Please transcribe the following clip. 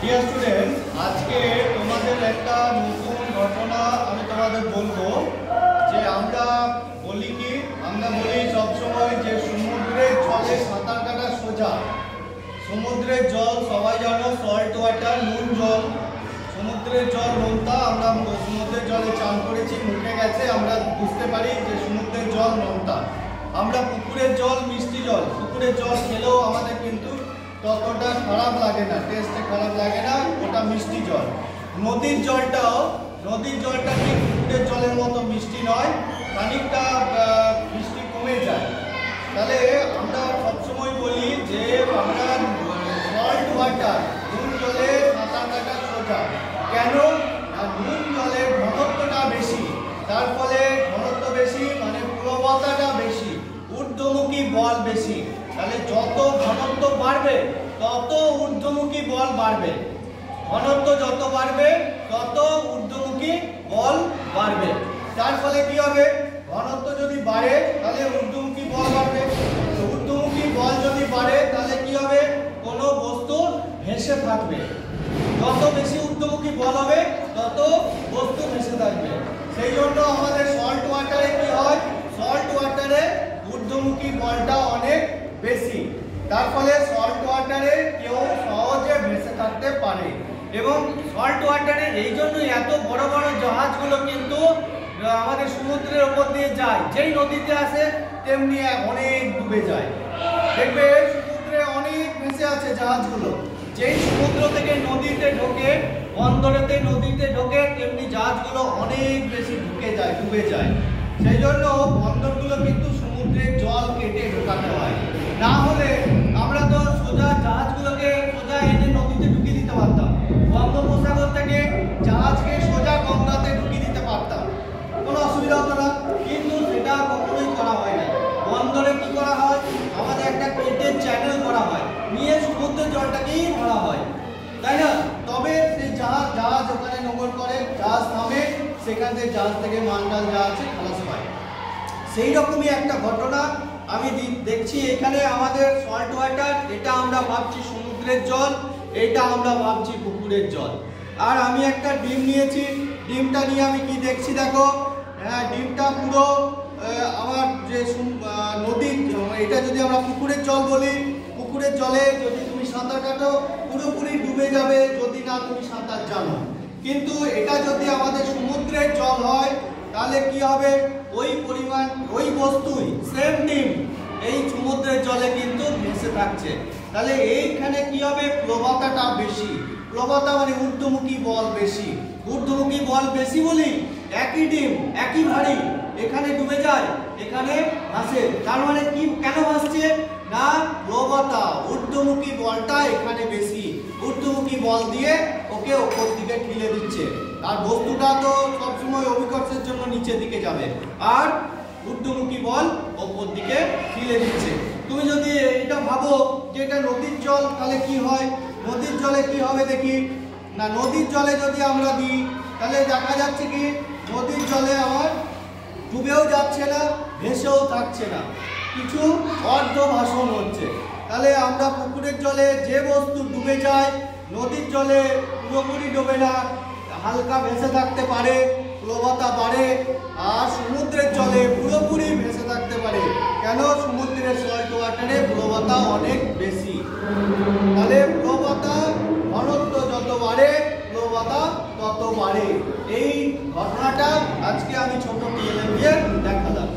Dear student, আজকে তোমাদের একটা নতুন ঘটনা আমি তোমাদের বলবো যে আমরা বলি সবসময় যে সমুদ্রের জলে সাঁতার কাটা সোজা। সমুদ্রের জল সবাই জানো সল্ট ওয়াটার, নুন জল। সমুদ্রের জল নোনতা, আমরা সমুদ্রের জলে চান করেছি, মুখে গেছে, আমরা বুঝতে পারি যে সমুদ্রের জল নোনতা। আমরা পুকুরের জল মিষ্টি জল, পুকুরের জল খেলেও আমাদের কিন্তু ততটা খারাপ লাগে না, টেস্টে খারাপ লাগে না, ওটা মিষ্টি জল। নদীর জলটা ঠিক পুকুরের জলের মতো মিষ্টি নয়, খানিকটা মিষ্টি কমে যায়। তাহলে আমরা সবসময় বলি যে আমরা সল্ট ওয়াটার, নুন জলে সাঁতার কাটা সোজা। কেন? নুন জলের ঘনত্বটা বেশি, তার ফলে ঘনত্ব বেশি মানে প্রবণতাটা বেশি, ঊর্ধ্বমুখী বল বেশি। তাহলে যত ঘনত্ব বাড়বে তত ঊর্ধ্বমুখী বল বাড়বে, ঘনত্ব যত বাড়বে তত ঊর্ধ্বমুখী বল বাড়বে। তার ফলে কি হবে? ঘনত্ব যদি বাড়ে তাহলে ঊর্ধ্বমুখী বল বাড়বে, ঊর্ধ্বমুখী বল যদি বাড়ে তাহলে কি হবে? কোনো বস্তু ভেসে থাকবে। যত বেশি ঊর্ধ্বমুখী বল হবে তত বস্তু ভেসে থাকবে। সেই জন্য আমাদের সল্ট ওয়াটারে কি হয়? সল্ট ওয়াটারে ঊর্ধ্বমুখী বলটা অনেক বেশি, তার ফলে সল্ট ওয়াটারে কেউ সহজে ভেসে থাকতে পারে। এবং সল্ট ওয়াটারে এই জন্য এত বড় বড় জাহাজগুলো কিন্তু আমাদের সমুদ্রের উপর দিয়ে যায়, যেই নদীতে আসে তেমনি অনেক ডুবে যায়। দেখবে সমুদ্রে অনেক ভেসে আছে জাহাজগুলো, যেই সমুদ্র থেকে নদীতে ঢোকে, বন্দরেতে নদীতে ঢোকে, তেমনি জাহাজগুলো অনেক বেশি ডুবে যায়। সেই জন্য বন্দরগুলো কিন্তু সমুদ্রের জল কেটে ঢোকাতে হয়, না হলে আমরা তো সোজা জাহাজগুলোকে সোজা এনে নদীতে ঢুকিয়ে দিতে পারতাম, বঙ্গোপসাগর থেকে জাহাজকে সোজা গঙ্গাতে ঢুকিয়ে দিতে পারতাম, কোনো অসুবিধা হতো না। কিন্তু সেটা কখনোই করা হয় না। বন্দরে কি করা হয়? আমাদের একটা কেটে চ্যানেল করা হয়, নিয়ে সমুদ্রের জলটাকেই ভরা হয়, তাই না? তবে সেই জাহাজ ওখানে নোঙর করে, জাহাজ থামে, সেখান থেকে জাহাজ থেকে মালটাল যা আছে খালাস হয়। সেই রকমই একটা ঘটনা আমি দেখছি এখানে। আমাদের সল্ট ওয়াটার, এটা আমরা ভাবছি সমুদ্রের জল, এটা আমরা ভাবছি পুকুরের জল। আর আমি একটা ডিম নিয়েছি, ডিমটা নিয়ে আমি কি দেখছি দেখো, হ্যাঁ ডিমটা পুরো আমার যে নদীর, এটা যদি আমরা পুকুরের জল বলি, পুকুরের জলে যদি তুমি সাঁতার কাটো পুরোপুরি ডুবে যাবে যদি না তুমি সাঁতার জানো। কিন্তু এটা যদি আমাদের সমুদ্রের জল হয় তাহলে কি হবে? ওই পরিমাণ ওই বস্তুই সেম ডিম এই সমুদ্রের জলে কিন্তু ভেসে থাকছে। তাহলে এইখানে কি হবে? প্রবণতাটা বেশি, প্রবণতা মানে ঊর্ধ্বমুখী বল বেশি। ঊর্ধ্বমুখী বল বেশি বলি একই ডিম একই ভারী, এখানে ডুবে যায় এখানে ভাসে। তার মানে কি, কেন ভাসছে? না প্রবণতা, ঊর্ধ্বমুখী বলটা এখানে বেশি, ঊর্ধ্বমুখী বল দিয়ে ওকে ওপর দিকে ঠেলে দিচ্ছে। আর বস্তুটা তো সবসময় অভিকর্ষের জন্য নিচের দিকে যাবে, আর ঊর্ধ্বমুখী বল ওপর দিকে ঠেলে দিচ্ছে। তুমি যদি এটা ভাবো যে এটা নদীর জল, তাহলে কি হয়? নদীর জলে কি হবে দেখি না, নদীর জলে যদি আমরা দিই তাহলে দেখা যাচ্ছে কি নদীর জলে আমার ডুবেও যাচ্ছে না, ভেসেও থাকছে না, কিছু অর্ধ ভাসন হচ্ছে। তাহলে আমরা পুকুরের জলে যে বস্তু ডুবে যায়, নদীর জলে পুরোপুরি ডোবে না, হালকা ভেসে থাকতে পারে, প্রবণতা বাড়ে। আর সমুদ্রের জলে পুরোপুরি ভেসে থাকতে পারে। কেন? সমুদ্রের সল্ট ওয়াটারে প্রবণতা অনেক বেশি। তাহলে প্রবণতা, ঘনত্ব যত বাড়ে প্রবণতা তত বাড়ে। এই ঘটনাটা আজকে আমি ছোট দিয়ে দেখালাম।